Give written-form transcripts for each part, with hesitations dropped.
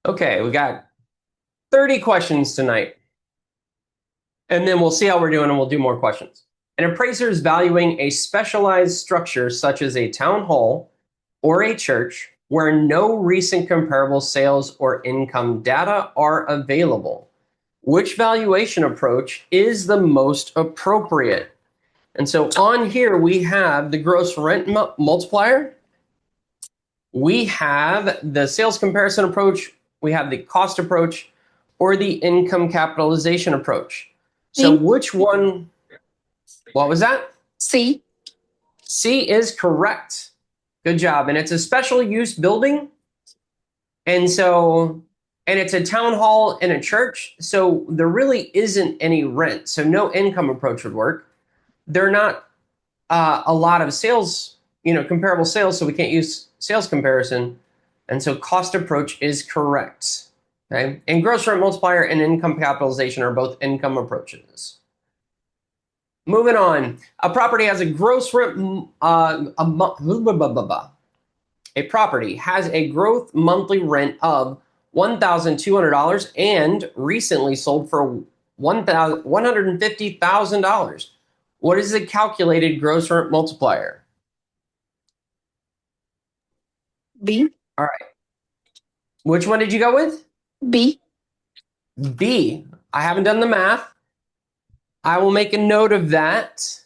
Okay, we got 30 questions tonight, and then we'll see how we're doing and we'll do more questions. An appraiser is valuing a specialized structure such as a town hall or a church where no recent comparable sales or income data are available. Which valuation approach is the most appropriate? And so on here, we have the gross rent multiplier. We have the sales comparison approach. We have the cost approach or the income capitalization approach. So C. which one, what was that? C. C is correct. Good job. And it's a special use building. And it's a town hall and a church. So there really isn't any rent. So no income approach would work. They're not a lot of sales, comparable sales. So we can't use sales comparison. And so cost approach is correct. Okay. And gross rent multiplier and income capitalization are both income approaches. Moving on, a property has a gross rent, a property has a gross monthly rent of $1,200 and recently sold for $150,000. What is the calculated gross rent multiplier? B. All right. Which one did you go with? B. B. I haven't done the math. I will make a note of that.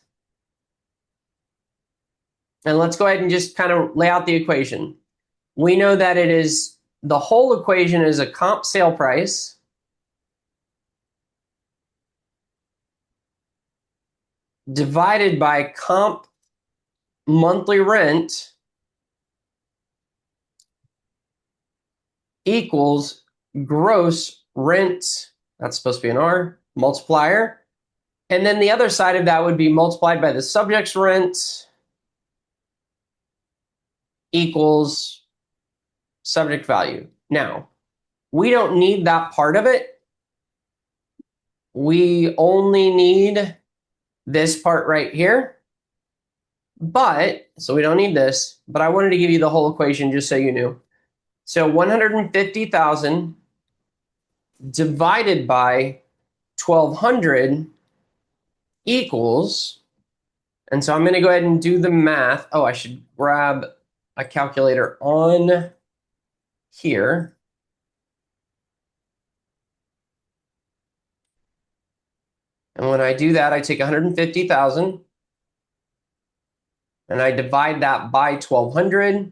And let's go ahead and just kind of lay out the equation. We know that it is the whole equation is a comp sale price divided by comp monthly rent equals gross rent. That's supposed to be an R multiplier. And then the other side of that would be multiplied by the subject's rent equals subject value. Now, we don't need that part of it. We only need this part right here. So we don't need this, but I wanted to give you the whole equation just so you knew. So 150,000 divided by 1,200 equals, and so I'm going to go ahead and do the math. Oh, I should grab a calculator on here. And when I do that, I take 150,000 and I divide that by 1,200.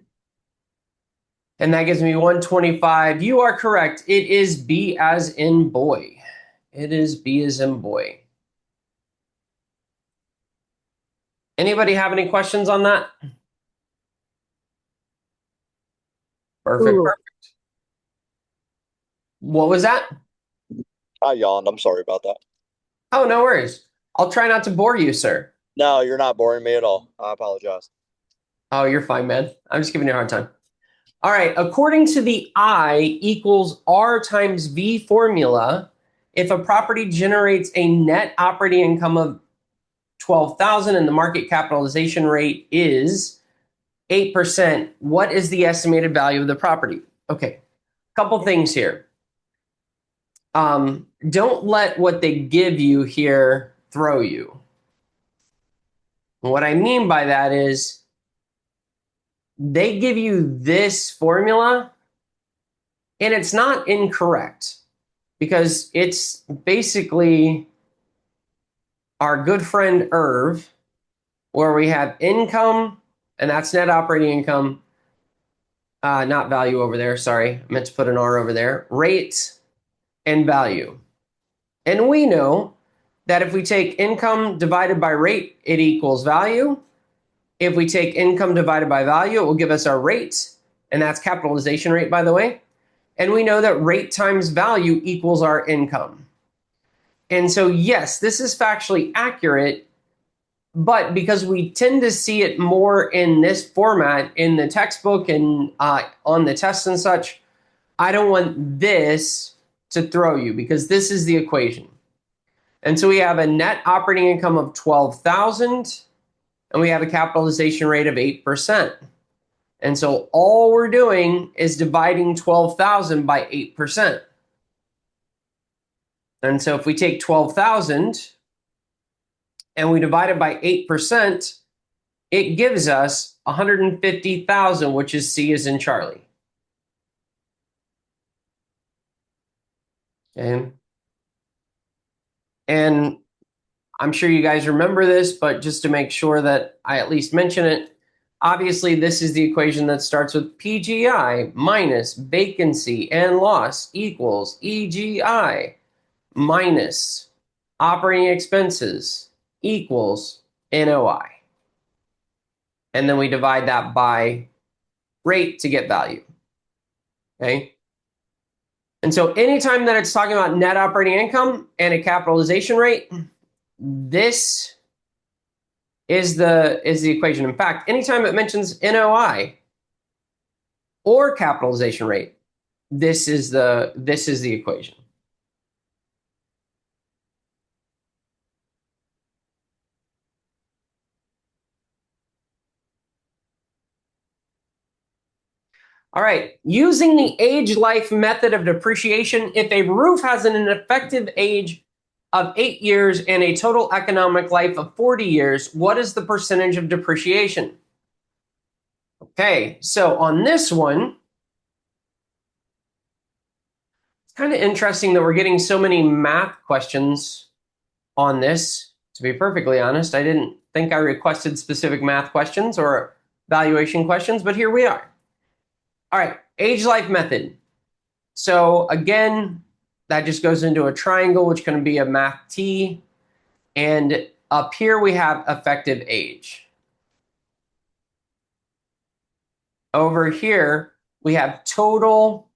And that gives me 125. You are correct. It is B as in boy. It is B as in boy. Anybody have any questions on that? Perfect. Ooh. Perfect. What was that? I yawned. I'm sorry about that. Oh, no worries. I'll try not to bore you, sir. No, you're not boring me at all. I apologize. Oh, you're fine, man. I'm just giving you a hard time. All right. According to the I equals R times V formula, if a property generates a net operating income of 12,000 and the market capitalization rate is 8%, what is the estimated value of the property? Okay. Couple things here. Don't let what they give you here throw you. What I mean by that is they give you this formula and it's not incorrect because it's basically our good friend Irv, where we have income, and that's net operating income, not value over there. Sorry, I meant to put an R over there. Rate and value. And we know that if we take income divided by rate, it equals value. If we take income divided by value, it will give us our rate, and that's capitalization rate, by the way. And we know that rate times value equals our income. And so, yes, this is factually accurate, but because we tend to see it more in this format in the textbook and on the tests and such, I don't want this to throw you because this is the equation. And so we have a net operating income of 12,000 and we have a capitalization rate of 8%. And so all we're doing is dividing 12,000 by 8%. And so if we take 12,000 and we divide it by 8%, it gives us 150,000, which is C as in Charlie. Okay. And I'm sure you guys remember this, but just to make sure that I at least mention it, obviously this is the equation that starts with PGI minus vacancy and loss equals EGI minus operating expenses equals NOI. And then we divide that by rate to get value. Okay. And so anytime that it's talking about net operating income and a capitalization rate, this is the equation. In fact, anytime it mentions NOI or capitalization rate, this is the equation. All right, using the age life method of depreciation, if a roof has an effective age of 8 years and a total economic life of 40 years, what is the percentage of depreciation? Okay, so on this one, it's kind of interesting that we're getting so many math questions on this. To be perfectly honest, I didn't think I requested specific math questions or valuation questions, but here we are. All right, age life method. So again, that just goes into a triangle, which can be a math T. And up here we have effective age. Over here, we have total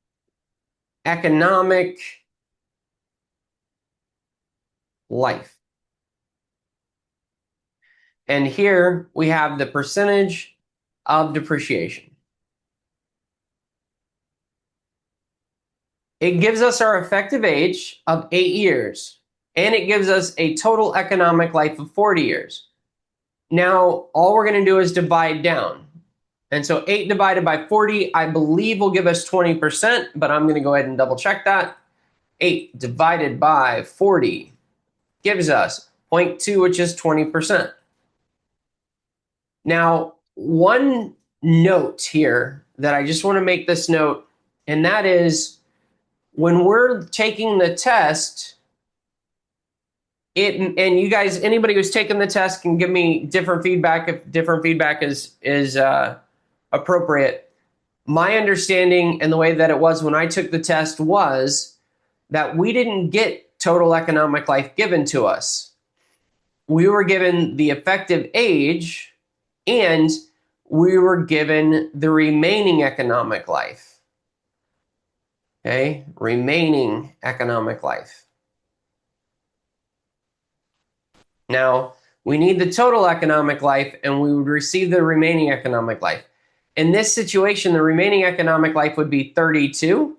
economic life. And here we have the percentage of depreciation. It gives us our effective age of 8 years, and it gives us a total economic life of 40 years. Now, all we're going to do is divide down. And so 8 divided by 40, I believe will give us 20%, but I'm going to go ahead and double check that. 8 divided by 40 gives us 0.2, which is 20%. Now, one note here that I just want to make this note, and that is when we're taking the test, and you guys, anybody who's taken the test can give me different feedback if different feedback is appropriate. My understanding and the way that it was when I took the test was that we didn't get total economic life given to us. We were given the effective age and we were given the remaining economic life. Okay, remaining economic life. Now, we need the total economic life and we would receive the remaining economic life. In this situation, the remaining economic life would be 32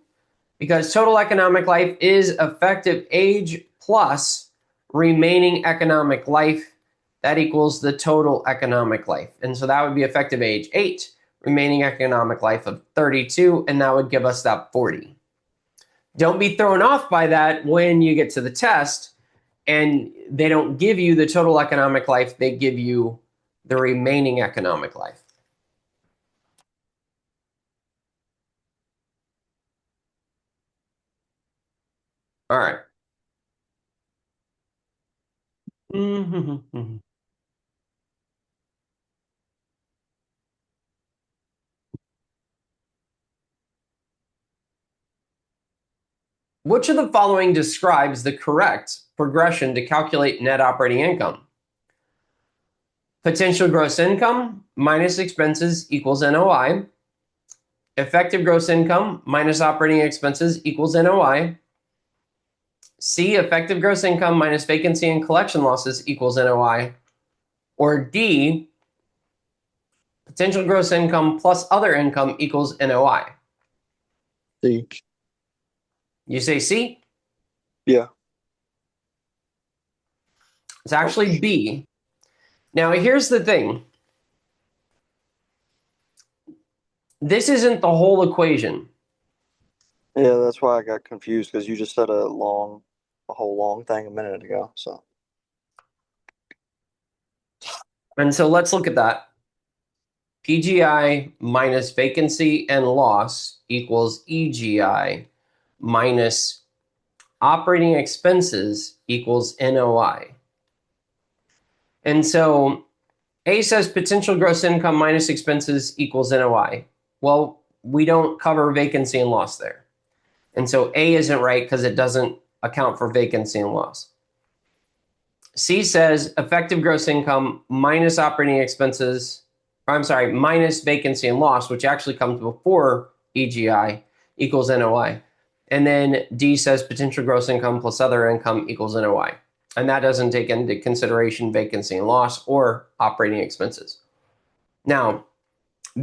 because total economic life is effective age plus remaining economic life. That equals the total economic life. And so that would be effective age 8, remaining economic life of 32, and that would give us that 40. Don't be thrown off by that when you get to the test and they don't give you the total economic life, they give you the remaining economic life. All right. Which of the following describes the correct progression to calculate net operating income? Potential gross income minus expenses equals NOI. Effective gross income minus operating expenses equals NOI. C, effective gross income minus vacancy and collection losses equals NOI. Or D, potential gross income plus other income equals NOI. C. You say C? Yeah. It's actually B. Now, here's the thing. this isn't the whole equation. Yeah, that's why I got confused because you just said a whole long thing a minute ago. So And so let's look at that. PGI minus vacancy and loss equals EGI minus operating expenses equals NOI. And so A says potential gross income minus expenses equals NOI. Well, we don't cover vacancy and loss there. And so A isn't right because it doesn't account for vacancy and loss. C says effective gross income minus operating expenses, minus vacancy and loss, which actually comes before EGI, equals NOI. And then D says potential gross income plus other income equals NOI. And that doesn't take into consideration vacancy and loss or operating expenses. Now,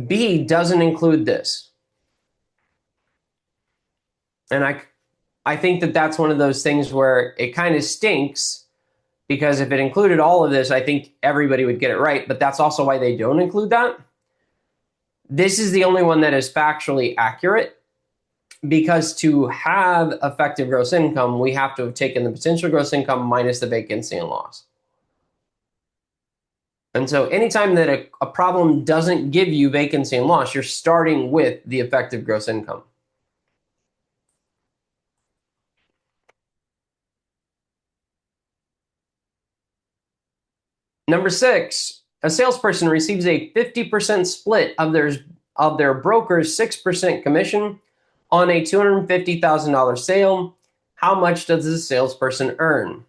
B doesn't include this. And I think that that's one of those things where it kind of stinks because if it included all of this, I think everybody would get it right. But that's also why they don't include that. This is the only one that is factually accurate because to have effective gross income, we have to have taken the potential gross income minus the vacancy and loss. And so anytime that a problem doesn't give you vacancy and loss, you're starting with the effective gross income. Number 6, a salesperson receives a 50% split of their broker's 6% commission on a $250,000 sale. How much does the salesperson earn?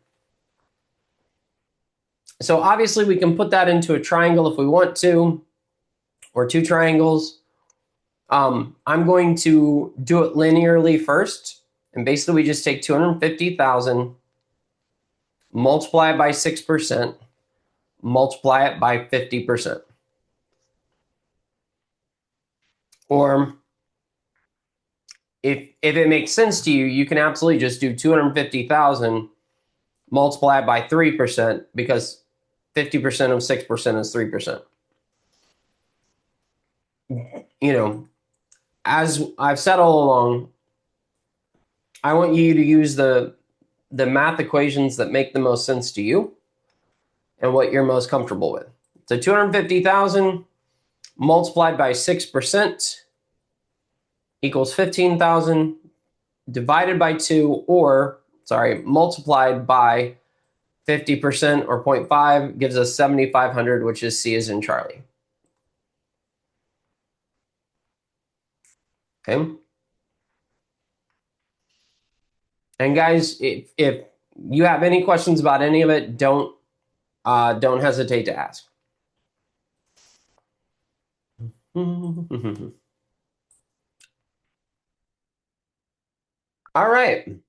So obviously we can put that into a triangle if we want to, or two triangles. I'm going to do it linearly first. And basically we just take 250,000, multiply it by 6%, multiply it by 50%. Or if it makes sense to you, you can absolutely just do 250,000 multiply it by 3% because 50% of 6% is 3%. You know, as I've said all along, I want you to use the math equations that make the most sense to you and what you're most comfortable with. So 250,000 multiplied by 6% equals 15,000 divided by 2, or multiplied by 50% or 0.5 gives us 7,500, which is C as in Charlie. Okay. And guys, if you have any questions about any of it, don't hesitate to ask. All right.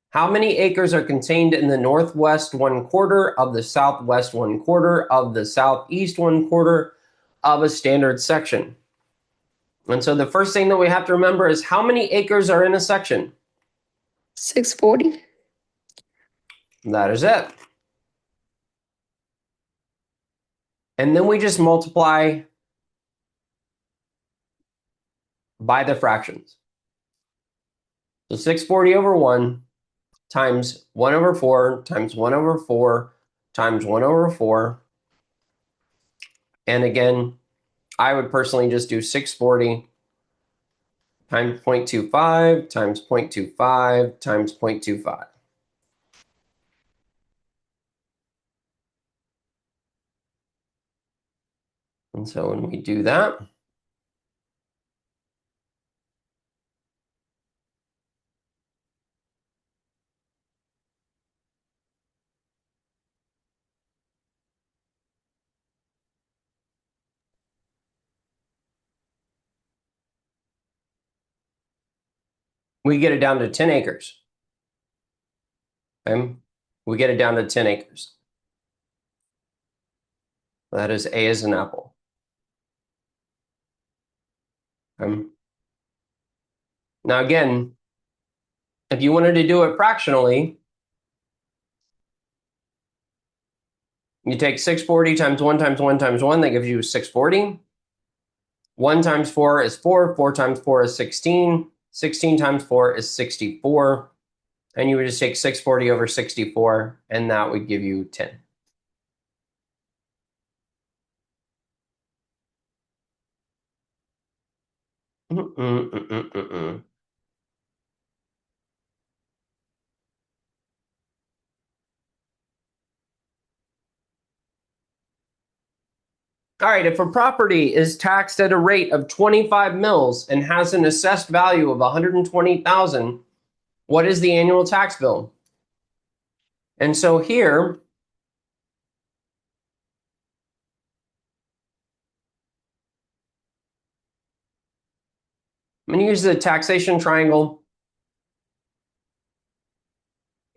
How many acres are contained in the northwest 1/4 of the southwest 1/4 of the southeast 1/4 of a standard section? And so the first thing that we have to remember is how many acres are in a section? 640. That is it. And then we just multiply by the fractions. So 640 over 1 times 1 over 4 times 1 over 4 times 1 over 4. And again, I would personally just do 640 times 0.25 times 0.25 times 0.25. And so when we do that, we get it down to 10 acres. Okay? We get it down to 10 acres. That is A as an apple. Now again, if you wanted to do it fractionally, you take 640 times 1 times 1 times 1, that gives you 640. 1 times 4 is 4. 4 times 4 is 16. 16 times 4 is 64. And you would just take 640 over 64, and that would give you 10. All right, if a property is taxed at a rate of 25 mils and has an assessed value of 120,000, what is the annual tax bill? And so here, I'm going to use the taxation triangle.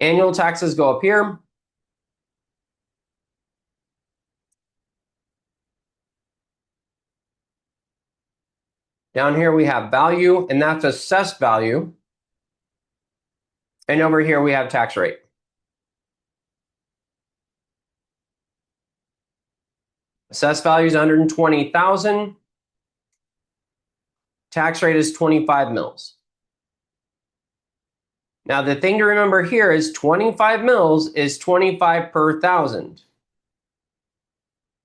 Annual taxes go up here. Down here we have value, and that's assessed value. And over here we have tax rate. Assessed value is 120,000. Tax rate is 25 mils. Now the thing to remember here is 25 mils is 25 per 1,000.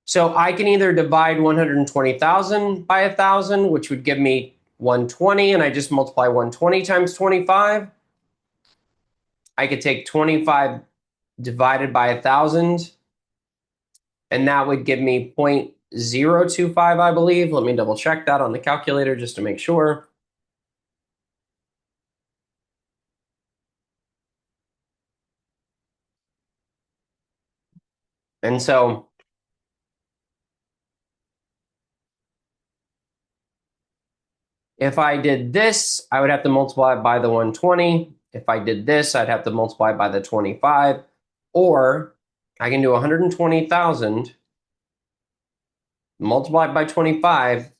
So I can either divide 120,000 by 1,000, which would give me 120, and I just multiply 120 times 25. I could take 25 divided by 1,000, and that would give me 0.025, I believe. Let me double check that on the calculator just to make sure. And so if I did this, I would have to multiply it by the 120. If I did this, I'd have to multiply by the 25. Or I can do 120,000 multiplied by 25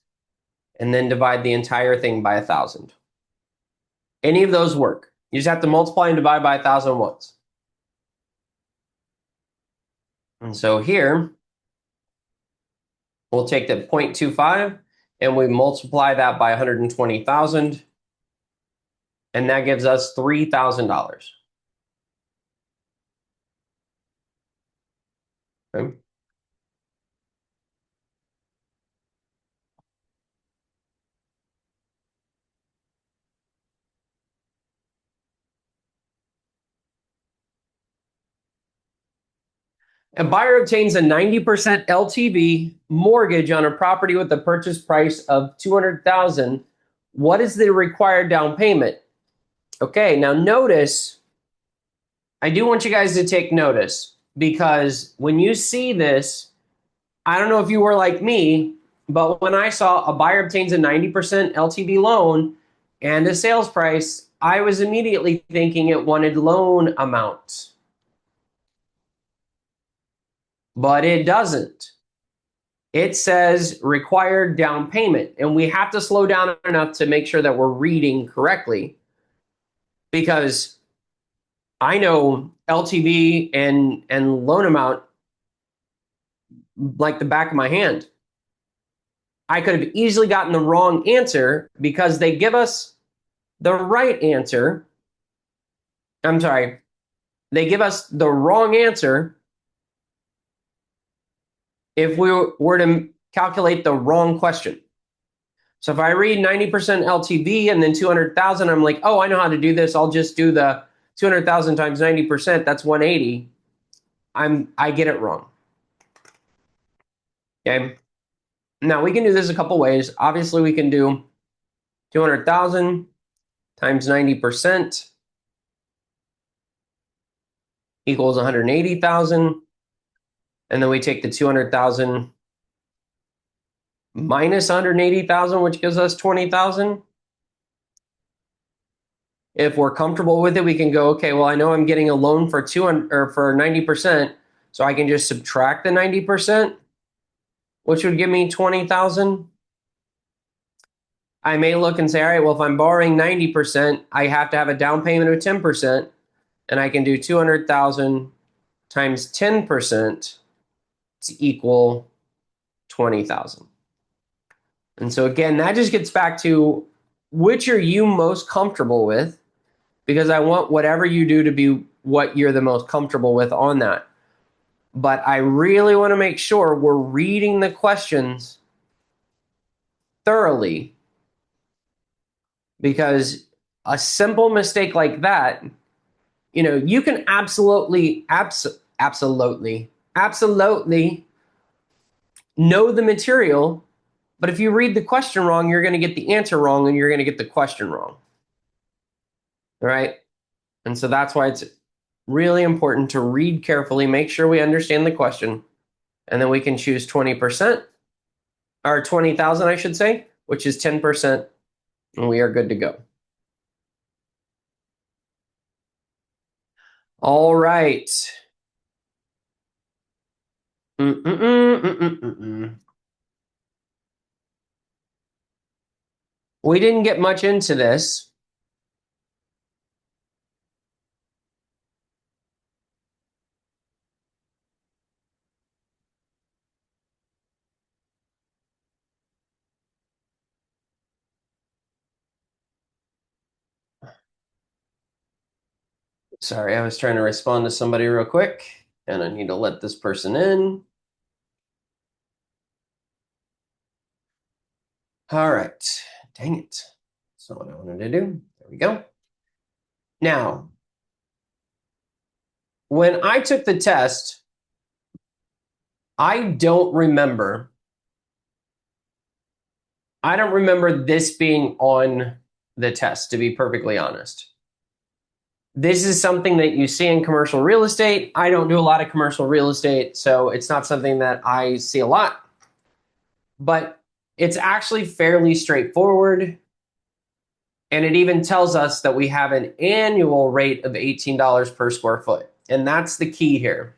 and then divide the entire thing by 1,000. Any of those work. You just have to multiply and divide by 1,000 once. And so here, we'll take the 0.25 and we multiply that by 120,000. And that gives us $3,000. Okay. A buyer obtains a 90% LTV mortgage on a property with a purchase price of $200,000. What is the required down payment? Okay, now notice, I do want you guys to take notice because when you see this, I don't know if you were like me, but when I saw a buyer obtains a 90% LTV loan and a sales price, I was immediately thinking it wanted loan amounts. But it doesn't. It says required down payment, and we have to slow down enough to make sure that we're reading correctly because I know LTV and loan amount like the back of my hand. I could have easily gotten the wrong answer because they give us the right answer. I'm sorry. They give us the wrong answer if we were to calculate the wrong question. So if I read 90% LTV and then 200,000, I'm like, oh, I know how to do this. I'll just do the 200,000 times 90%. That's 180. I get it wrong. Okay. Now we can do this a couple ways. Obviously, we can do 200,000 times 90% equals 180,000. And then we take the 200,000 minus 180,000, which gives us 20,000. If we're comfortable with it, we can go, okay, well, I know I'm getting a loan for 200 or for 90%, so I can just subtract the 90%, which would give me 20,000. I may look and say, all right, well, if I'm borrowing 90%, I have to have a down payment of 10%, and I can do 200,000 times 10% to equal 20,000. And so again, that just gets back to which are you most comfortable with, because I want whatever you do to be what you're the most comfortable with on that. But I really want to make sure we're reading the questions thoroughly, because a simple mistake like that, you can absolutely know the material, but if you read the question wrong, you're going to get the answer wrong and you're going to get the question wrong. All right? And so that's why it's really important to read carefully, make sure we understand the question, and then we can choose 20%, or 20,000, I should say, which is 10%, and we are good to go. All right. We didn't get much into this. Sorry, I was trying to respond to somebody real quick, and I need to let this person in. All right. Dang it. That's not what I wanted to do. There we go. Now, when I took the test, I don't remember this being on the test, to be perfectly honest. This is something that you see in commercial real estate. I don't do a lot of commercial real estate, so it's not something that I see a lot. But it's actually fairly straightforward. And it even tells us that we have an annual rate of $18 per square foot. And that's the key here.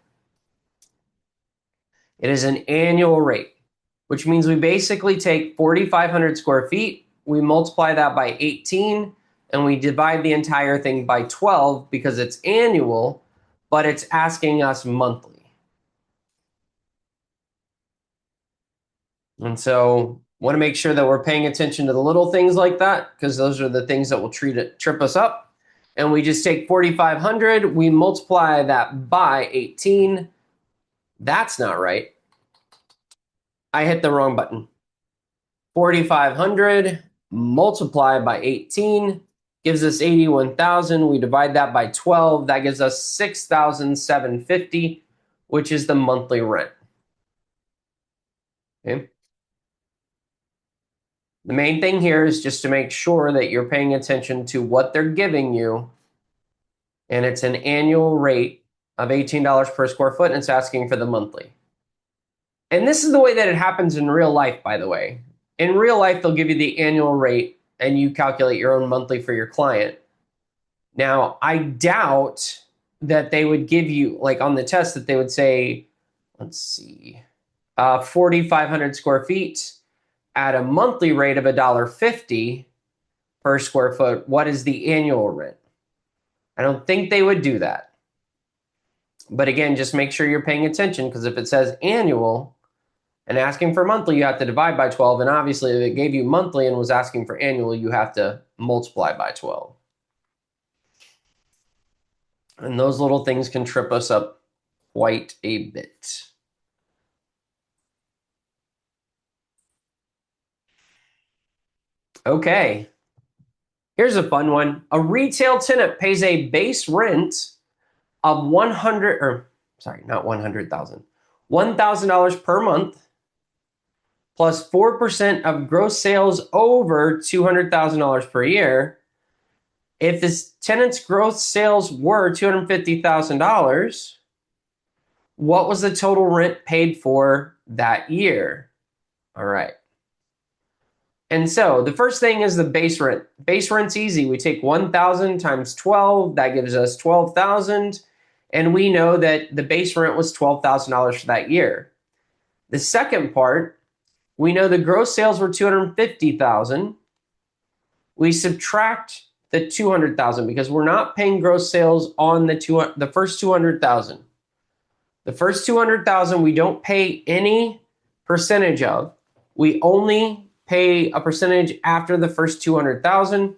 It is an annual rate, which means we basically take 4,500 square feet, we multiply that by 18, and we divide the entire thing by 12 because it's annual, but it's asking us monthly. And so want to make sure that we're paying attention to the little things like that, because those are the things that will trip us up. And we just take 4,500, we multiply that by 18. That's not right. I hit the wrong button. 4,500 multiplied by 18 gives us 81,000. We divide that by 12. That gives us 6,750, which is the monthly rent. Okay. The main thing here is just to make sure that you're paying attention to what they're giving you. And it's an annual rate of $18 per square foot, and it's asking for the monthly. And this is the way that it happens in real life, by the way. In real life, they'll give you the annual rate, and you calculate your own monthly for your client. Now, I doubt that they would give you, like on the test, that they would say, let's see, 4,500 square feet at a monthly rate of $1.50 per square foot. What is the annual rent? I don't think they would do that. But again, just make sure you're paying attention, because if it says annual and asking for monthly, you have to divide by 12. And obviously, if it gave you monthly and was asking for annual, you have to multiply by 12. And those little things can trip us up quite a bit. Okay. Here's a fun one. A retail tenant pays a base rent of $1,000 per month plus 4% of gross sales over $200,000 per year. If this tenant's gross sales were $250,000, what was the total rent paid for that year? All right. And so the first thing is the base rent. Base rent's easy. We take 1,000 times 12. That gives us 12,000. And we know that the base rent was $12,000 for that year. The second part, we know the gross sales were $250,000. We subtract the $200,000 because we're not paying gross sales on the first $200,000. The first $200,000 we don't pay any percentage of. We only pay a percentage after the first 200,000.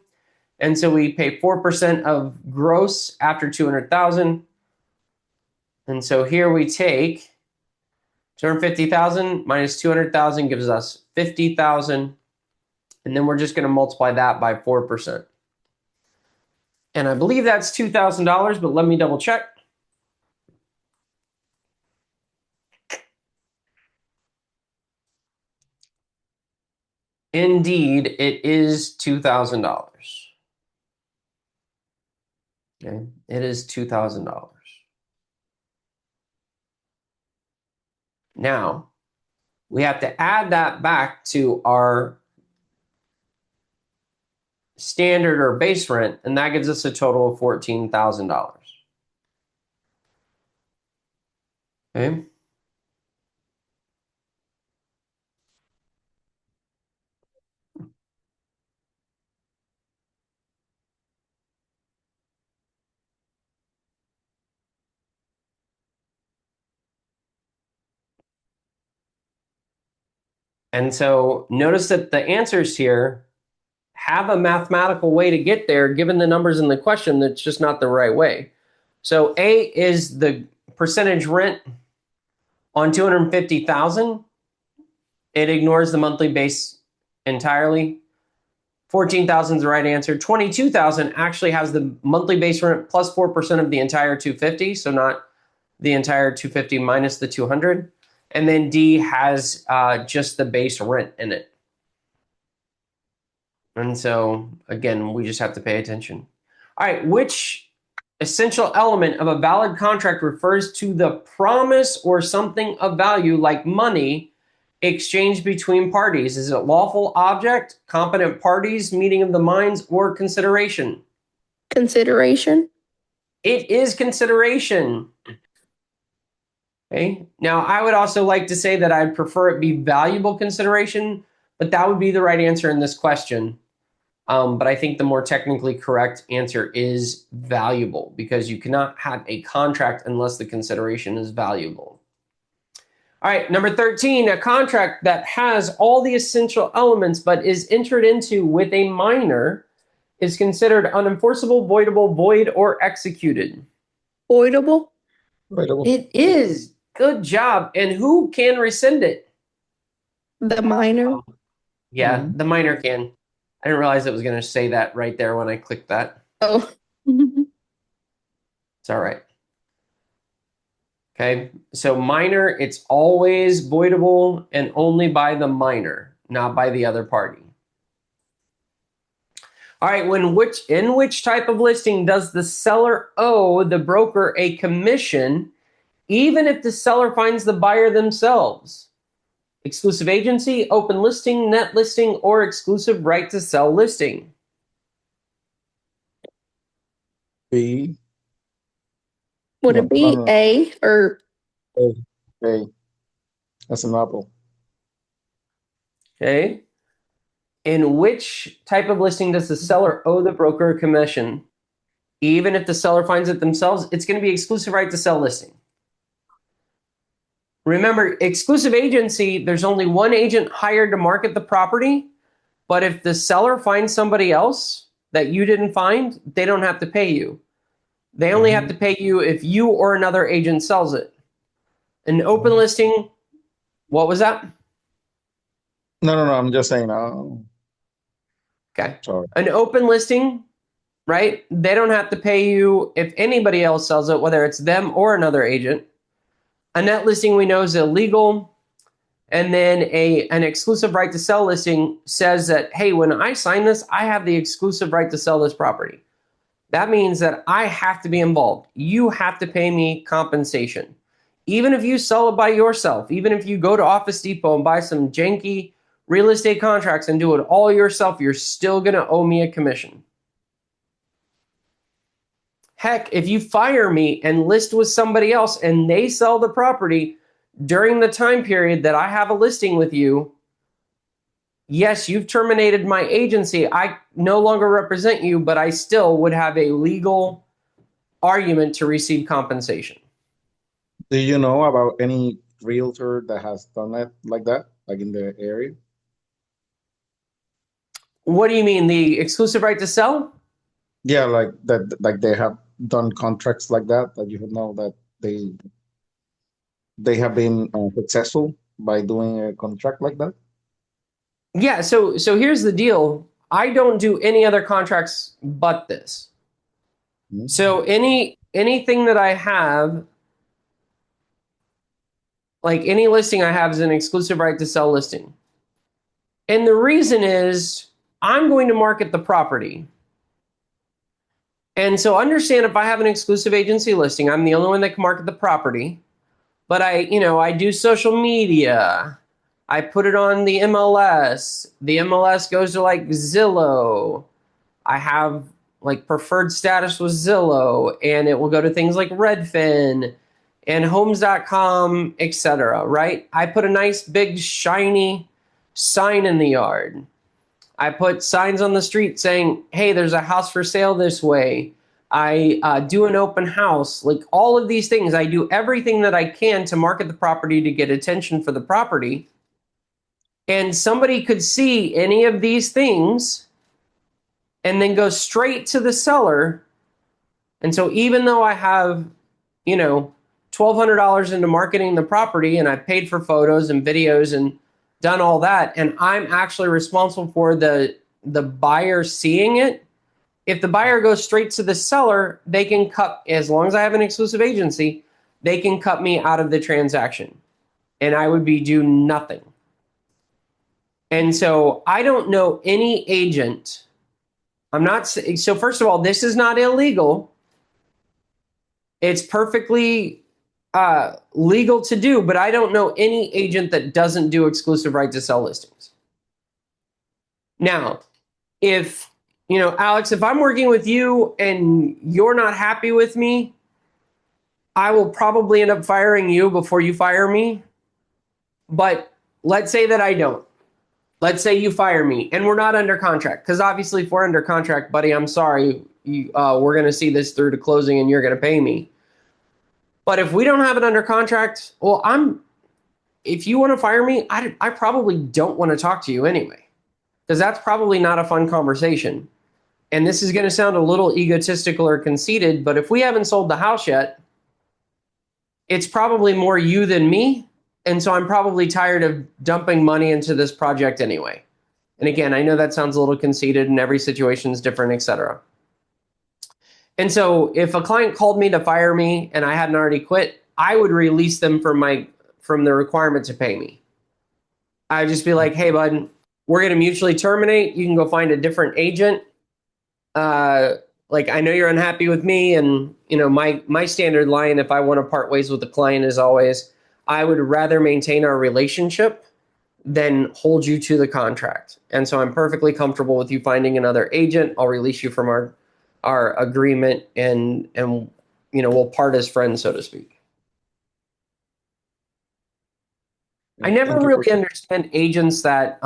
And so we pay 4% of gross after 200,000. And so here we take 250,000 minus 200,000 gives us 50,000. And then we're just going to multiply that by 4%. And I believe that's $2,000, but let me double check. Indeed, it is $2,000. Okay, it is $2,000. Now, we have to add that back to our standard or base rent, and that gives us a total of $14,000. Okay. And so notice that the answers here have a mathematical way to get there given the numbers in the question. That's just not the right way. So A is the percentage rent on 250,000. It ignores the monthly base entirely. 14,000 is the right answer. 22,000 actually has the monthly base rent plus 4% of the entire 250, so not the entire 250 minus the 200. And then D has just the base rent in it. And so, again, we just have to pay attention. All right, which essential element of a valid contract refers to the promise or something of value like money exchanged between parties? Is it lawful object, competent parties, meeting of the minds, or consideration? Consideration. It is consideration. Okay. Now, I would also like to say that I'd prefer it be valuable consideration, but that would be the right answer in this question. But I think the more technically correct answer is valuable because you cannot have a contract unless the consideration is valuable. All right, number 13, a contract that has all the essential elements but is entered into with a minor is considered unenforceable, voidable, void, or executed. Voidable. Voidable. It is. Good job. And who can rescind it? The minor. Yeah, the minor can. I didn't realize it was going to say that right there when I clicked that. Oh. It's all right. Okay, so minor, it's always voidable and only by the minor, not by the other party. All right, in which type of listing does the seller owe the broker a commission, even if the seller finds the buyer themselves? Exclusive agency, open listing, net listing, or exclusive right to sell listing? B. Would No, it be no. A or A. A. That's an apple. Okay. In which type of listing does the seller owe the broker a commission? Even if the seller finds it themselves, it's going to be exclusive right to sell listing. Remember, exclusive agency, there's only one agent hired to market the property, but if the seller finds somebody else that you didn't find, they don't have to pay you. They only have to pay you if you or another agent sells it. An open listing, what was that? No. I'm just saying. Okay. Sorry. An open listing, right? They don't have to pay you if anybody else sells it, whether it's them or another agent. A net listing we know is illegal. And then an exclusive right to sell listing says that, hey, when I sign this, I have the exclusive right to sell this property. That means that I have to be involved. You have to pay me compensation. Even if you sell it by yourself, even if you go to Office Depot and buy some janky real estate contracts and do it all yourself, you're still going to owe me a commission. Heck, if you fire me and list with somebody else and they sell the property during the time period that I have a listing with you, yes, you've terminated my agency. I no longer represent you, but I still would have a legal argument to receive compensation. Do you know about any realtor that has done that like that, like in the area? What do you mean, the exclusive right to sell? Yeah, like that, like they have done contracts like that, that you know that they have been successful by doing a contract like that. Yeah, so here's the deal. I don't do any other contracts but this. Mhm. So anything that I have, like any listing I have, is an exclusive right to sell listing. And the reason is I'm going to market the property. And so understand, if I have an exclusive agency listing, I'm the only one that can market the property. But I do social media. I put it on the MLS. The MLS goes to like Zillow. I have like preferred status with Zillow, and it will go to things like Redfin and homes.com, etc. Right? I put a nice big shiny sign in the yard. I put signs on the street saying, hey, there's a house for sale this way. I do an open house. Like all of these things, I do everything that I can to market the property, to get attention for the property. And somebody could see any of these things and then go straight to the seller. And so even though I have, $1,200 into marketing the property, and I paid for photos and videos and done all that, and I'm actually responsible for the buyer seeing it. If the buyer goes straight to the seller, they can cut, as long as I have an exclusive agency, they can cut me out of the transaction, and I would be due nothing. And so I don't know any agent. So first of all, this is not illegal. It's perfectly legal to do, but I don't know any agent that doesn't do exclusive right to sell listings. Now, if, Alex, if I'm working with you and you're not happy with me, I will probably end up firing you before you fire me. But let's say that I don't. Let's say you fire me and we're not under contract. Because obviously, if we're under contract, buddy, I'm sorry. We're going to see this through to closing and you're going to pay me. But if we don't have it under contract, well, if you want to fire me, I probably don't want to talk to you anyway, because that's probably not a fun conversation. And this is going to sound a little egotistical or conceited, but if we haven't sold the house yet, it's probably more you than me. And so I'm probably tired of dumping money into this project anyway. And again, I know that sounds a little conceited and every situation is different, etc. And so if a client called me to fire me and I hadn't already quit, I would release them from the requirement to pay me. I'd just be like, hey, bud, we're going to mutually terminate. You can go find a different agent. Like, I know you're unhappy with me, and my standard line, if I want to part ways with the client, is always, I would rather maintain our relationship than hold you to the contract. And so I'm perfectly comfortable with you finding another agent. I'll release you from our agreement, and we'll part as friends, so to speak. I never Thank you really for understand agents that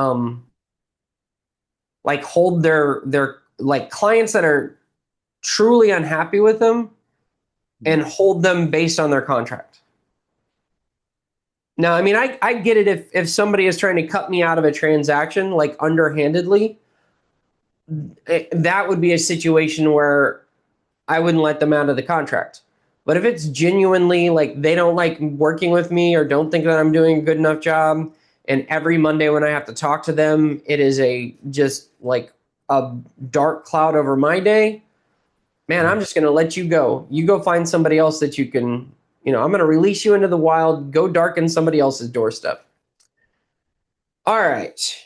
like hold their like clients that are truly unhappy with them and hold them based on their contract. Now, I mean, I get it if somebody is trying to cut me out of a transaction, like underhandedly, that would be a situation where I wouldn't let them out of the contract. But if it's genuinely like they don't like working with me or don't think that I'm doing a good enough job, and every Monday when I have to talk to them, it is just like a dark cloud over my day, man, I'm just going to let you go. You go find somebody else that you can, I'm going to release you into the wild, go darken somebody else's doorstep. All right.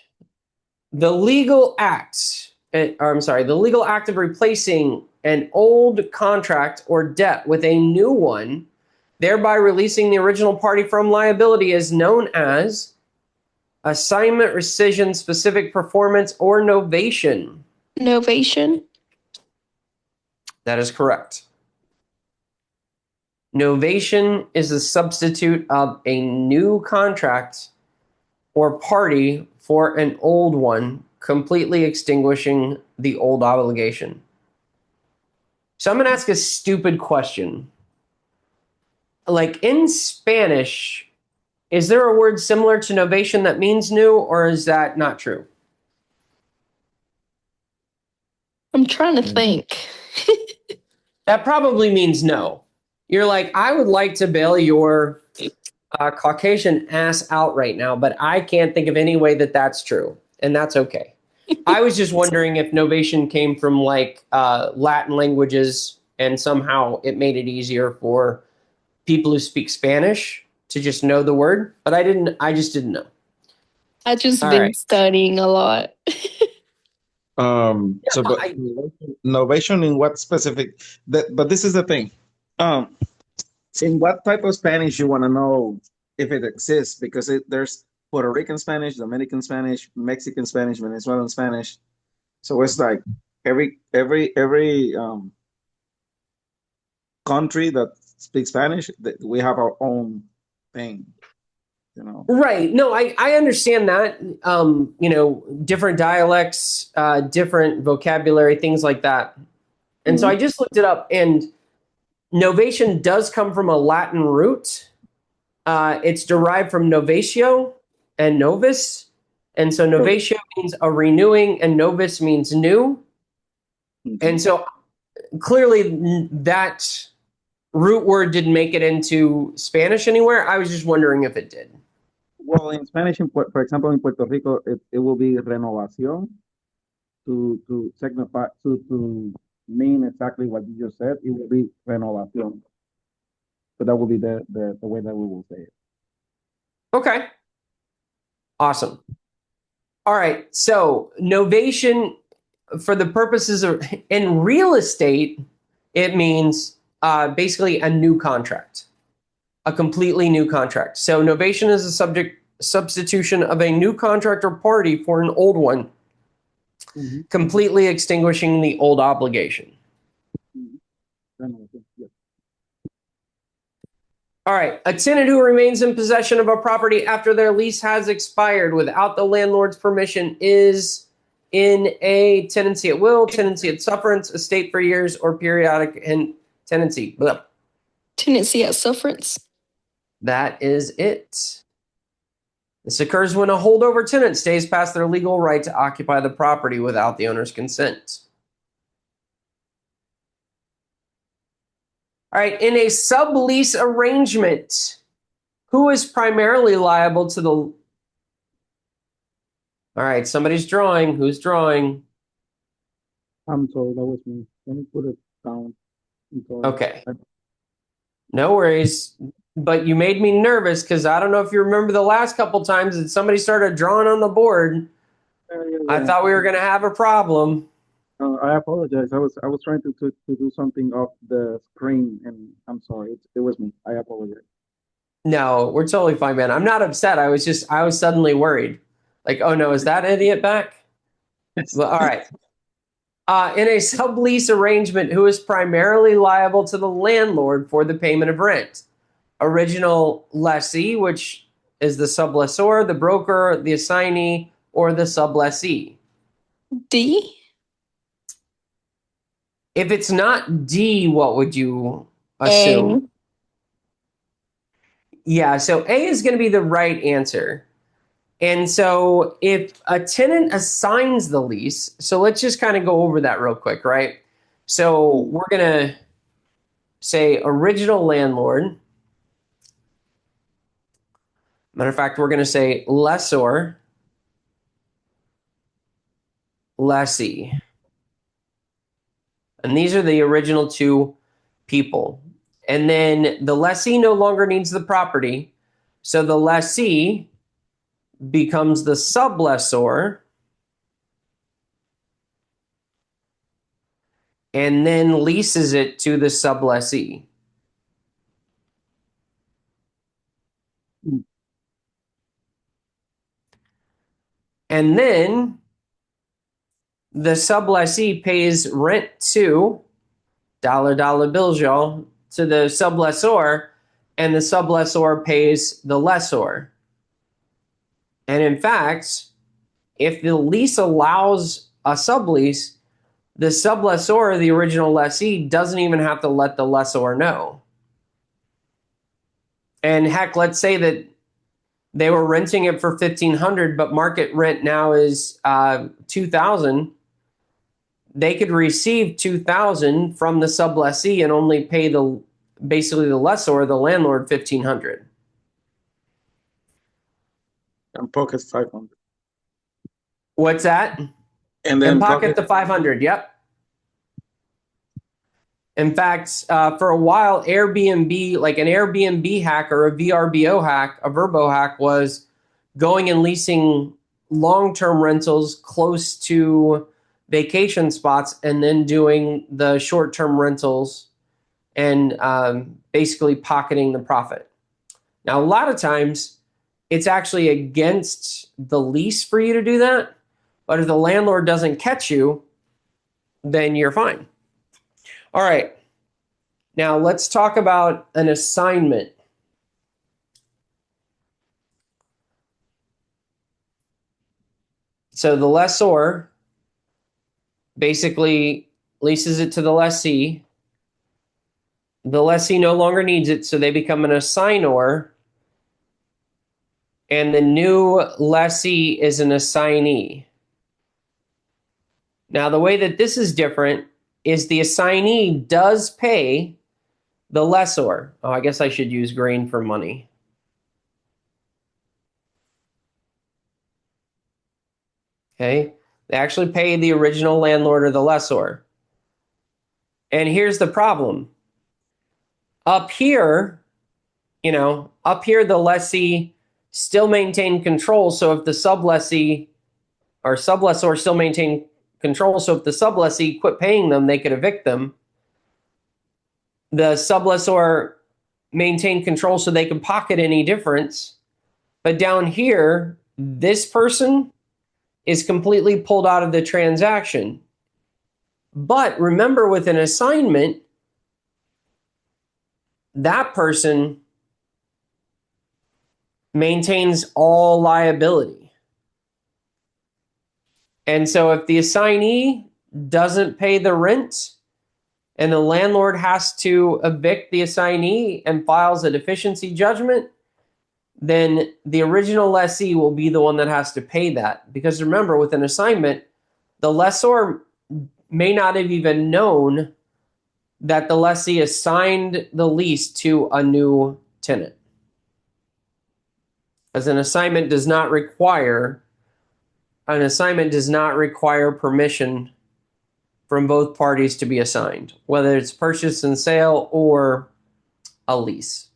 The legal act of replacing an old contract or debt with a new one, thereby releasing the original party from liability, is known as assignment, rescission, specific performance, or novation. Novation. That is correct. Novation is a substitute of a new contract or party for an old one, completely extinguishing the old obligation. So I'm going to ask a stupid question. Like in Spanish, is there a word similar to novation that means new, or is that not true? I'm trying to think. That probably means no. You're like, I would like to bail your Caucasian ass out right now, but I can't think of any way that that's true, and that's okay. I was just wondering if novation came from like Latin languages, and somehow it made it easier for people who speak Spanish to just know the word, but I didn't. I just didn't know. I just All been right. studying a lot. So, but I- novation in what specific? But this is the thing. Um, in what type of Spanish you want to know if it exists? Because there's Puerto Rican Spanish, Dominican Spanish, Mexican Spanish, Venezuelan Spanish. So it's like every country that speaks Spanish, that we have our own thing. You know. Right. No, I understand that. Different dialects, different vocabulary, things like that. And so I just looked it up, and novation does come from a Latin root. It's derived from novatio and novus. And so novatio means a renewing, and novus means new. And so clearly that root word didn't make it into Spanish anywhere. I was just wondering if it did. Well, in Spanish, for example, in Puerto Rico, it will be renovación to signify to mean exactly what you just said. It will be renovación. So that will be the way that we will say it. Okay. Awesome. All right. So novation, for the purposes of in real estate, it means basically a new contract, a completely new contract. So novation is a substitution of a new contract or party for an old one, completely extinguishing the old obligation. Renovación, yes. All right. A tenant who remains in possession of a property after their lease has expired without the landlord's permission is in a tenancy at will, tenancy at sufferance, estate for years, or periodic and tenancy. Blah. Tenancy at sufferance. That is it. This occurs when a holdover tenant stays past their legal right to occupy the property without the owner's consent. All right, in a sublease arrangement, who is primarily liable to the... All right, somebody's drawing. Who's drawing? I'm sorry, that was me. Let me put it down. I'm sorry. Okay. No worries. But you made me nervous because I don't know if you remember the last couple times that somebody started drawing on the board. I thought we were going to have a problem. I apologize. I was trying to do something off the screen, and I'm sorry. It was me. I apologize. No, we're totally fine, man. I'm not upset. I was suddenly worried. Like, oh no, is that idiot back? Well, all right. In a sublease arrangement, who is primarily liable to the landlord for the payment of rent? Original lessee, which is the sublessor, the broker, the assignee, or the sublessee? D. If it's not D, what would you assume? Yeah, so A is going to be the right answer. And so if a tenant assigns the lease, so let's just kind of go over that real quick, right? So we're going to say original landlord. Matter of fact, we're going to say lessor, lessee. And these are the original two people. And then the lessee no longer needs the property. So the lessee becomes the sublessor. And then leases it to the sublessee. And then the sublessee pays rent to dollar bills, y'all, to the sublessor, and the sublessor pays the lessor. And in fact, if the lease allows a sublease, the sublessor, the original lessee, doesn't even have to let the lessor know. And heck, let's say that they were renting it for $1,500, but market rent now is $2,000. they could receive 2,000 from the sublessee and only pay basically the lessor, the landlord, 1,500. And pocket 500. What's that? And then And pocket the 500. Yep. In fact, for a while, Airbnb, like an Airbnb hack or a VRBO hack, a Verbo hack, was going and leasing long-term rentals close to vacation spots and then doing the short-term rentals and basically pocketing the profit. Now, a lot of times, it's actually against the lease for you to do that. But if the landlord doesn't catch you, then you're fine. All right. Now let's talk about an assignment. So the lessor basically leases it to the lessee. The lessee no longer needs it, so they become an assignor. And the new lessee is an assignee. Now, the way that this is different is the assignee does pay the lessor. Oh, I guess I should use grain for money. Okay. They actually pay the original landlord or the lessor. And here's the problem. Up here, the lessee still maintain control. So if the sublessee or sublessor still maintain control, so if the sublessee quit paying them, they could evict them. The sublessor maintain control so they can pocket any difference. But down here, this person is completely pulled out of the transaction. But remember, with an assignment, that person maintains all liability. And so if the assignee doesn't pay the rent and the landlord has to evict the assignee and files a deficiency judgment, then the original lessee will be the one that has to pay that. Because remember, with an assignment, the lessor may not have even known that the lessee assigned the lease to a new tenant. As an assignment does not require permission from both parties to be assigned, whether it's purchase and sale or a lease.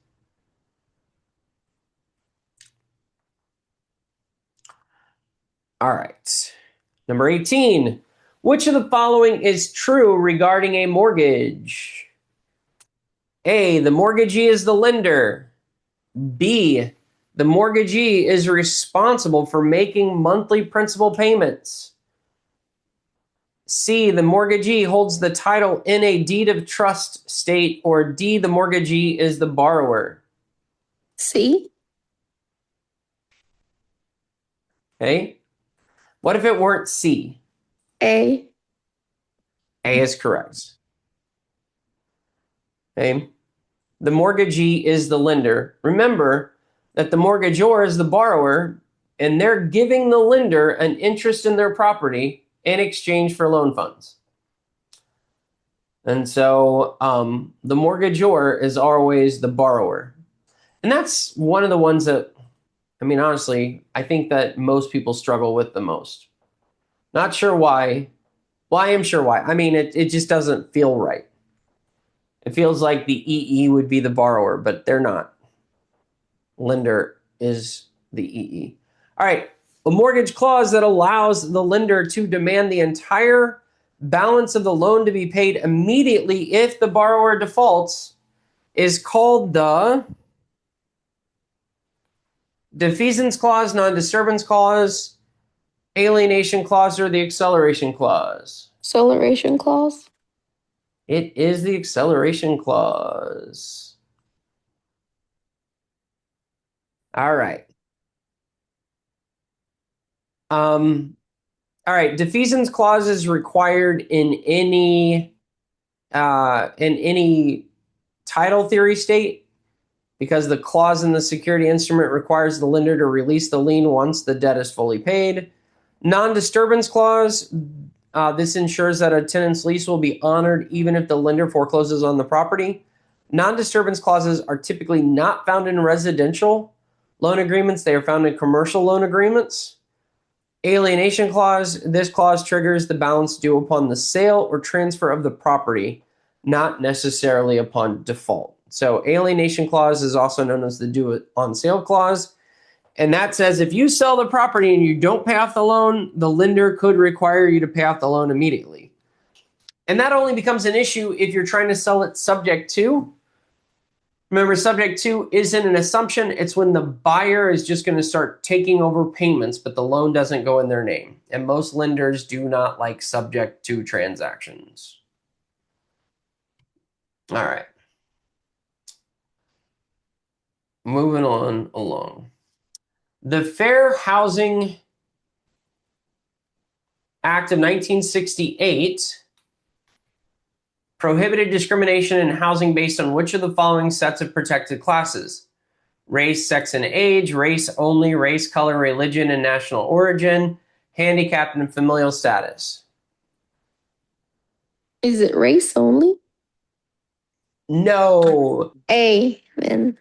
All right. Number 18. Which of the following is true regarding a mortgage? A, the mortgagee is the lender. B, the mortgagee is responsible for making monthly principal payments. C, the mortgagee holds the title in a deed of trust state. Or D, the mortgagee is the borrower. C. Okay. What if it weren't C? A. A is correct. Okay. The mortgagee is the lender. Remember that the mortgagor is the borrower, and they're giving the lender an interest in their property in exchange for loan funds. And so the mortgagor is always the borrower. And that's one of the ones that, honestly, I think that most people struggle with the most. Not sure why. Well, I am sure why. It just doesn't feel right. It feels like the EE would be the borrower, but they're not. Lender is the EE. All right. A mortgage clause that allows the lender to demand the entire balance of the loan to be paid immediately if the borrower defaults is called the defeasance clause, non-disturbance clause, alienation clause, or the acceleration clause. Acceleration clause. It is the acceleration clause. All right. All right. Defeasance clause is required in any title theory state because the clause in the security instrument requires the lender to release the lien once the debt is fully paid. Non-disturbance clause This ensures that a tenant's lease will be honored even if the lender forecloses on the property. Non-disturbance clauses are typically not found in residential loan agreements. They are found in commercial loan agreements. Alienation clause. This clause triggers the balance due upon the sale or transfer of the property, not necessarily upon default. So alienation clause is also known as the due on sale clause. And that says if you sell the property and you don't pay off the loan, the lender could require you to pay off the loan immediately. And that only becomes an issue if you're trying to sell it subject to. Remember, subject to isn't an assumption. It's when the buyer is just going to start taking over payments, but the loan doesn't go in their name. And most lenders do not like subject to transactions. All right. Moving on along. The Fair Housing Act of 1968 prohibited discrimination in housing based on which of the following sets of protected classes: race, sex, and age, race only, race, color, religion, and national origin, handicapped, and familial status. Is it race only? No, A, then.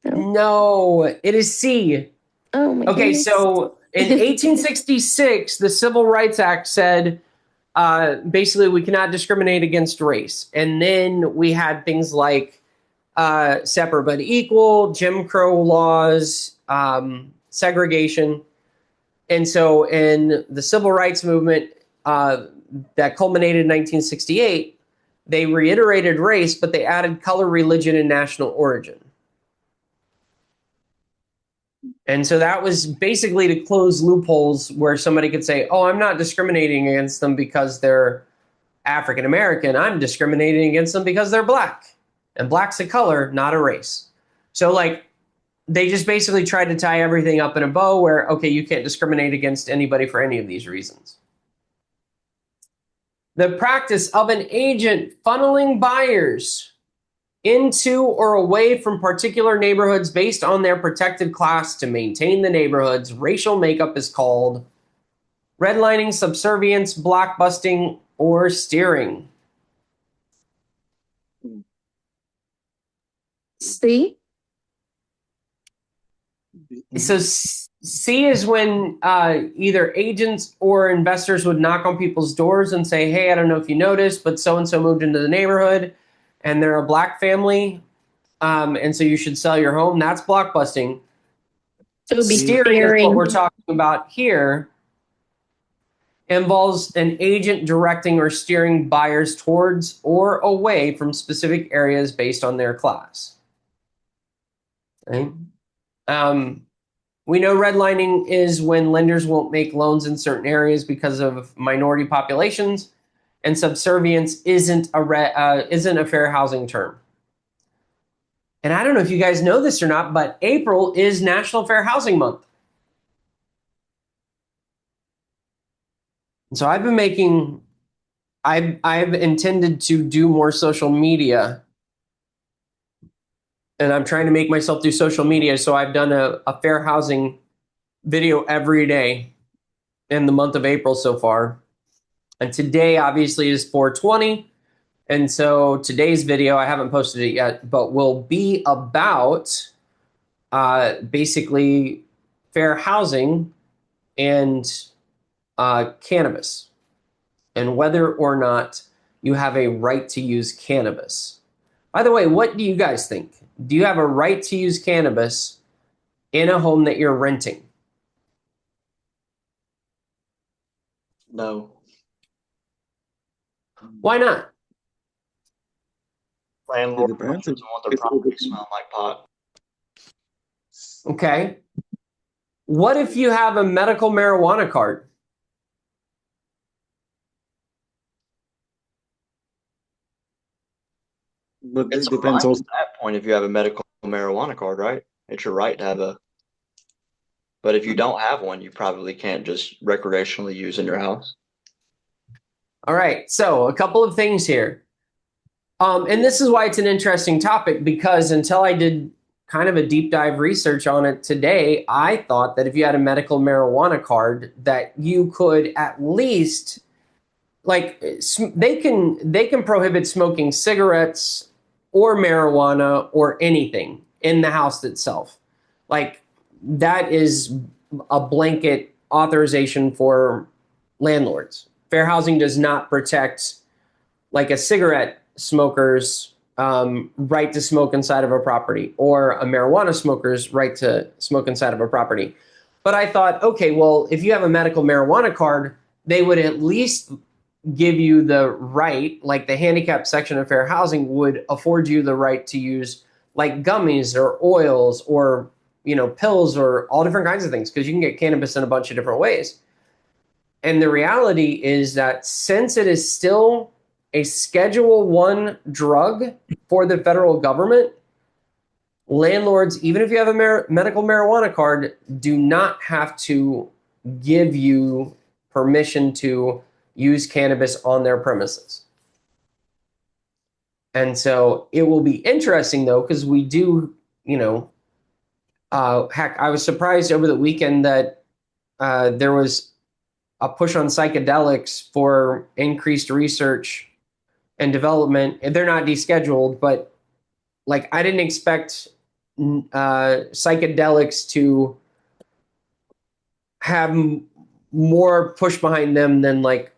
no, it is C. Oh my Okay, goodness. so in 1866, the Civil Rights Act said basically we cannot discriminate against race. And then we had things like separate but equal, Jim Crow laws, segregation. And so in the civil rights movement that culminated in 1968, they reiterated race, but they added color, religion, and national origin. And so that was basically to close loopholes where somebody could say, oh, I'm not discriminating against them because they're African American. I'm discriminating against them because they're black. And black's a color, not a race. So like they just basically tried to tie everything up in a bow where, okay, you can't discriminate against anybody for any of these reasons. The practice of an agent funneling buyers into or away from particular neighborhoods based on their protected class to maintain the neighborhood's racial makeup is called redlining, subservience, blockbusting, or steering. C? So C is when either agents or investors would knock on people's doors and say, hey, I don't know if you noticed, but so-and-so moved into the neighborhood and they're a black family, and so you should sell your home. That's blockbusting. It would be Steering is what steering. we're talking about here. Involves an agent directing or steering buyers towards or away from specific areas based on their class. Okay. We know redlining is when lenders won't make loans in certain areas because of minority populations, and subservience isn't a fair housing term. And I don't know if you guys know this or not, but April is National Fair Housing Month. So I've intended to do more social media, and I'm trying to make myself do social media. So I've done a fair housing video every day in the month of April so far. And today obviously is 4/20. And so today's video, I haven't posted it yet, but will be about basically fair housing and cannabis, and whether or not you have a right to use cannabis. By the way, what do you guys think? Do you have a right to use cannabis in a home that you're renting? No. Why not? Landlord It depends. doesn't want their property to smell like pot. Okay. What if you have a medical marijuana card? But It's it a depends right also. at that point if you have a medical marijuana card, right? It's your right to have a. But if you don't have one, you probably can't just recreationally use in your house. All right. So a couple of things here. And this is why it's an interesting topic, because until I did kind of a deep dive research on it today, I thought that if you had a medical marijuana card, that you could at least like they can prohibit smoking cigarettes or marijuana or anything in the house itself. Like that is a blanket authorization for landlords. Fair housing does not protect like a cigarette smoker's right to smoke inside of a property or a marijuana smoker's right to smoke inside of a property. But I thought, okay, well, if you have a medical marijuana card, they would at least give you the right, like the handicap section of fair housing would afford you the right to use like gummies or oils or, you know, pills or all different kinds of things, because you can get cannabis in a bunch of different ways. And the reality is that since it is still a Schedule 1 drug for the federal government, landlords, even if you have a medical marijuana card, do not have to give you permission to use cannabis on their premises. And so it will be interesting, though, because we do, you know, heck, I was surprised over the weekend that there was a push on psychedelics for increased research and development. And they're not descheduled, but like I didn't expect psychedelics to have more push behind them than like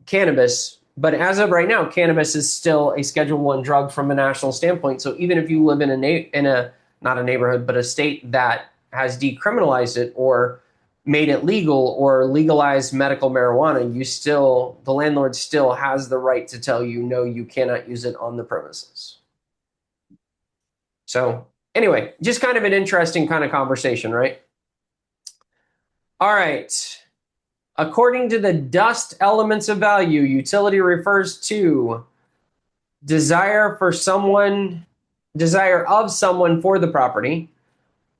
cannabis. But as of right now, cannabis is still a Schedule 1 drug from a national standpoint. So even if you live in a not a neighborhood, but a state that has decriminalized it or made it legal or legalized medical marijuana, the landlord still has the right to tell you, no, you cannot use it on the premises. So anyway, just kind of an interesting kind of conversation, right? All right. According to the Dust Elements of Value, utility refers to desire of someone for the property,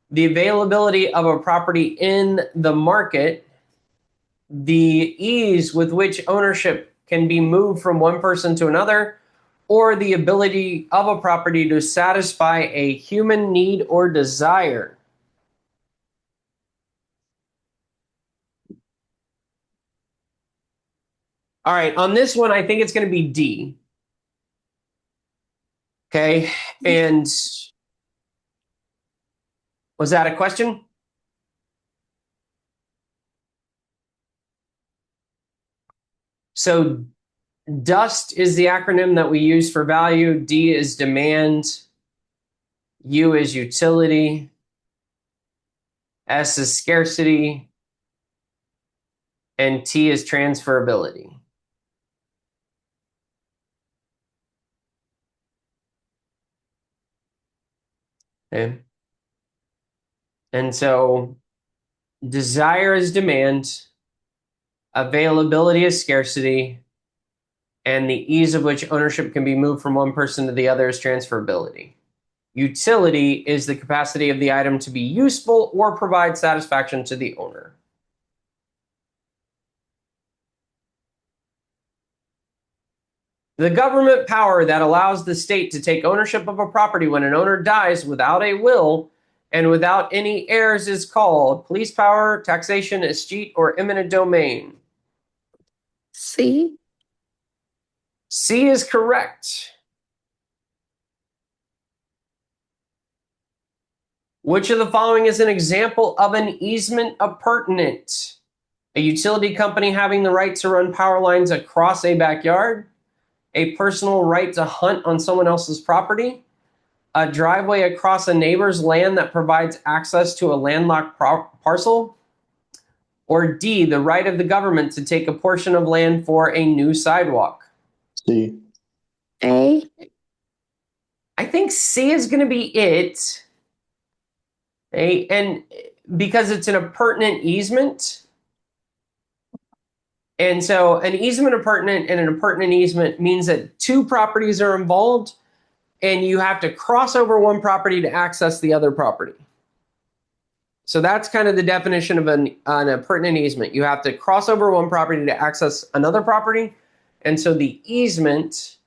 the availability of a property in the market, the ease with which ownership can be moved from one person to another, or the ability of a property to satisfy a human need or desire. All right, on this one, I think it's going to be D. Okay, and was that a question? So DUST is the acronym that we use for value. D is demand. U is utility. S is scarcity. And T is transferability. Okay. And so desire is demand, availability is scarcity, and the ease of which ownership can be moved from one person to the other is transferability. Utility is the capacity of the item to be useful or provide satisfaction to the owner. The government power that allows the state to take ownership of a property when an owner dies without a will and without any heirs is called police power, taxation, escheat, or eminent domain. C. C is correct. Which of the following is an example of an easement appurtenant? A utility company having the right to run power lines across a backyard, a personal right to hunt on someone else's property, a driveway across a neighbor's land that provides access to a landlocked parcel, or D, the right of the government to take a portion of land for a new sidewalk. C. A. I think C is going to be it. Okay? And because it's an appurtenant easement. And so an easement appurtenant and an appurtenant easement means that two properties are involved and you have to cross over one property to access the other property. So that's kind of the definition of an appurtenant easement. You have to cross over one property to access another property. And so the easement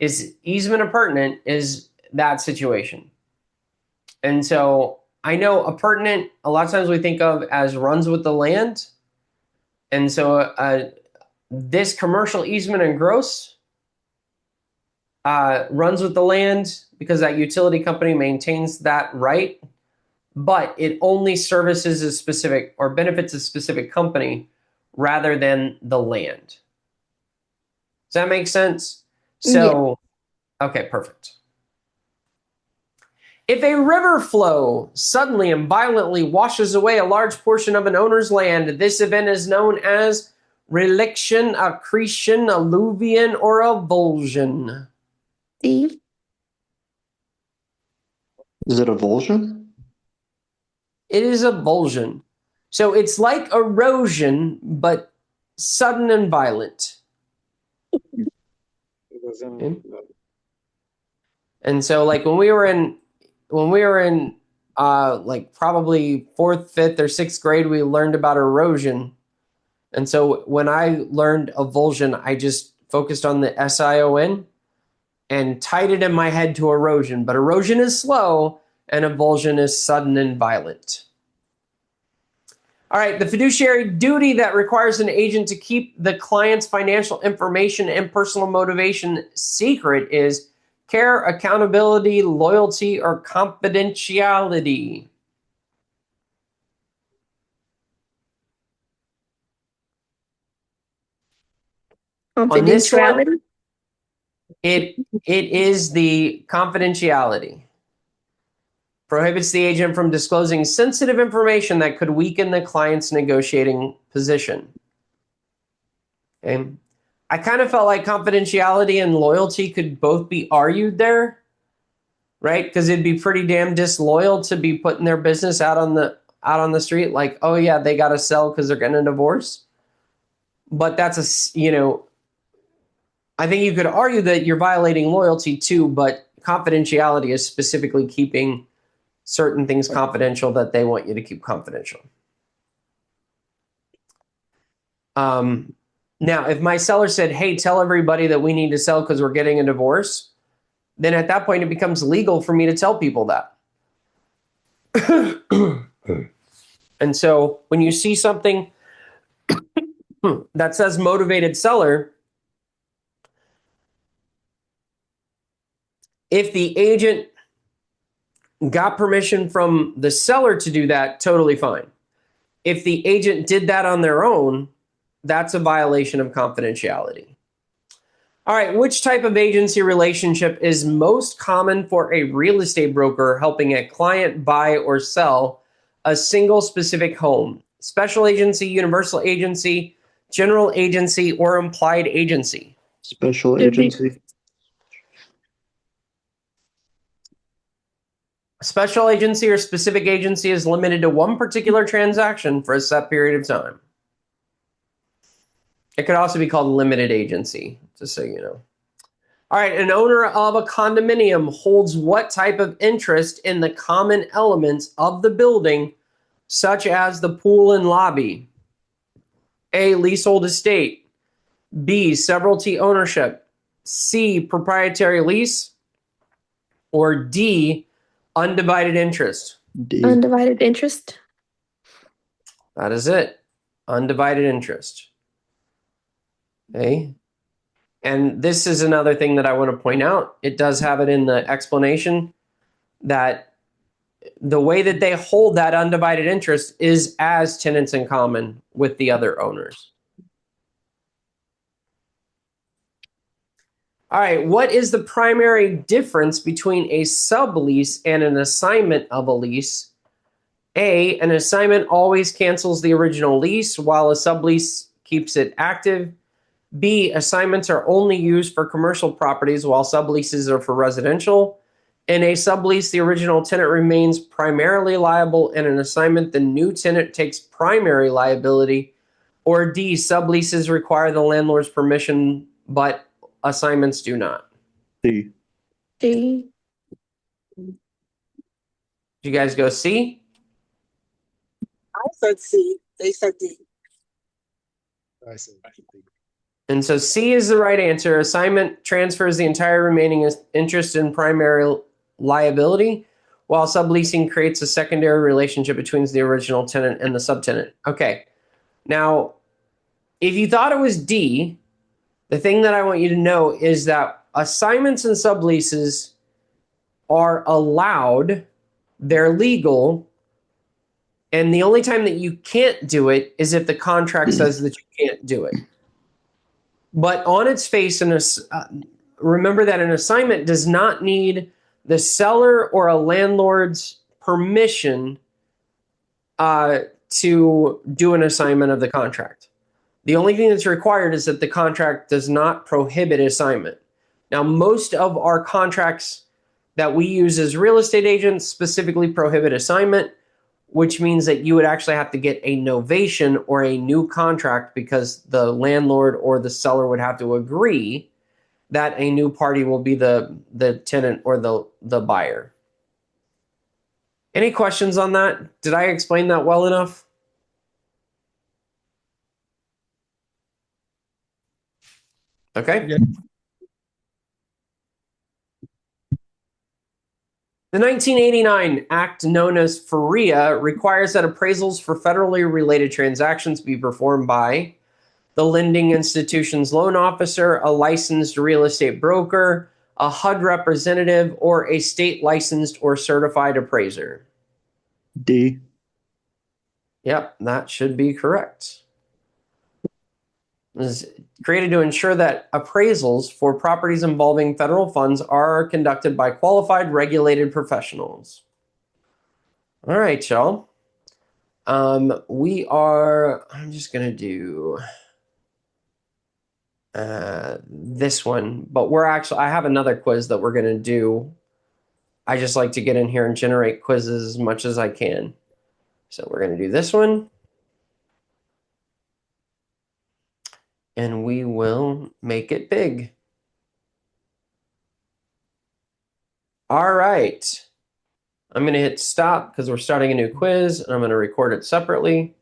appurtenant is that situation. And so I know appurtenant, a lot of times we think of as runs with the land. And so this commercial easement and gross runs with the land because that utility company maintains that right, but it only services a specific or benefits a specific company rather than the land. Does that make sense? So, okay, perfect. If a river flow suddenly and violently washes away a large portion of an owner's land, this event is known as reliction, accretion, alluvion, or avulsion. D. Is it avulsion? It is avulsion. So it's like erosion, but sudden and violent. Okay. And so, like when we were in like probably 4th, 5th, or 6th grade, we learned about erosion. And so when I learned avulsion, I just focused on the SION and tied it in my head to erosion. But erosion is slow and avulsion is sudden and violent. All right, the fiduciary duty that requires an agent to keep the client's financial information and personal motivation secret is care, accountability, loyalty, or confidentiality. On this one, Confidentiality. it is the confidentiality. Prohibits the agent from disclosing sensitive information that could weaken the client's negotiating position. Okay. I kind of felt like confidentiality and loyalty could both be argued there, right? Because it'd be pretty damn disloyal to be putting their business out on the street, like, oh yeah, they got to sell because they're getting a divorce. But that's I think you could argue that you're violating loyalty too, but confidentiality is specifically keeping certain things confidential that they want you to keep confidential. Now, if my seller said, hey, tell everybody that we need to sell because we're getting a divorce, then at that point it becomes legal for me to tell people that. And so when you see something that says motivated seller, if the agent got permission from the seller to do that, totally fine. If the agent did that on their own, that's a violation of confidentiality. All right, which type of agency relationship is most common for a real estate broker helping a client buy or sell a single specific home? Special agency, universal agency, general agency, or implied agency? Special agency. Special agency or specific agency is limited to one particular transaction for a set period of time. It could also be called limited agency, just so you know. All right, an owner of a condominium holds what type of interest in the common elements of the building, such as the pool and lobby? A, leasehold estate. B, severalty ownership. C, proprietary lease. Or D, undivided interest. D. Undivided interest. That is it. Undivided interest. Okay. And this is another thing that I want to point out. It does have it in the explanation that the way that they hold that undivided interest is as tenants in common with the other owners. All right, what is the primary difference between a sublease and an assignment of a lease? A, an assignment always cancels the original lease while a sublease keeps it active. B, assignments are only used for commercial properties while subleases are for residential. In a sublease, the original tenant remains primarily liable. In an assignment, the new tenant takes primary liability. Or D, subleases require the landlord's permission, but assignments do not. D. D. Did you guys go C? I said C. They said D. I see. And so C is the right answer. Assignment transfers the entire remaining interest in primary liability, while subleasing creates a secondary relationship between the original tenant and the subtenant. Okay. Now, if you thought it was D, the thing that I want you to know is that assignments and subleases are allowed, they're legal, and the only time that you can't do it is if the contract says that you can't do it. But on its face, remember that an assignment does not need the seller or a landlord's permission to do an assignment of the contract. The only thing that's required is that the contract does not prohibit assignment. Now, most of our contracts that we use as real estate agents specifically prohibit assignment, which means that you would actually have to get a novation or a new contract because the landlord or the seller would have to agree that a new party will be the tenant or the buyer. Any questions on that? Did I explain that well enough? Okay. Yeah. The 1989 Act, known as FREA, requires that appraisals for federally related transactions be performed by the lending institution's loan officer, a licensed real estate broker, a HUD representative, or a state licensed or certified appraiser. D. Yep, that should be correct. This is created to ensure that appraisals for properties involving federal funds are conducted by qualified regulated professionals. All right, y'all. I'm just going to do this one, but I have another quiz that we're going to do. I just like to get in here and generate quizzes as much as I can. So we're going to do this one. And we will make it big. All right. I'm going to hit stop because we're starting a new quiz, and I'm going to record it separately.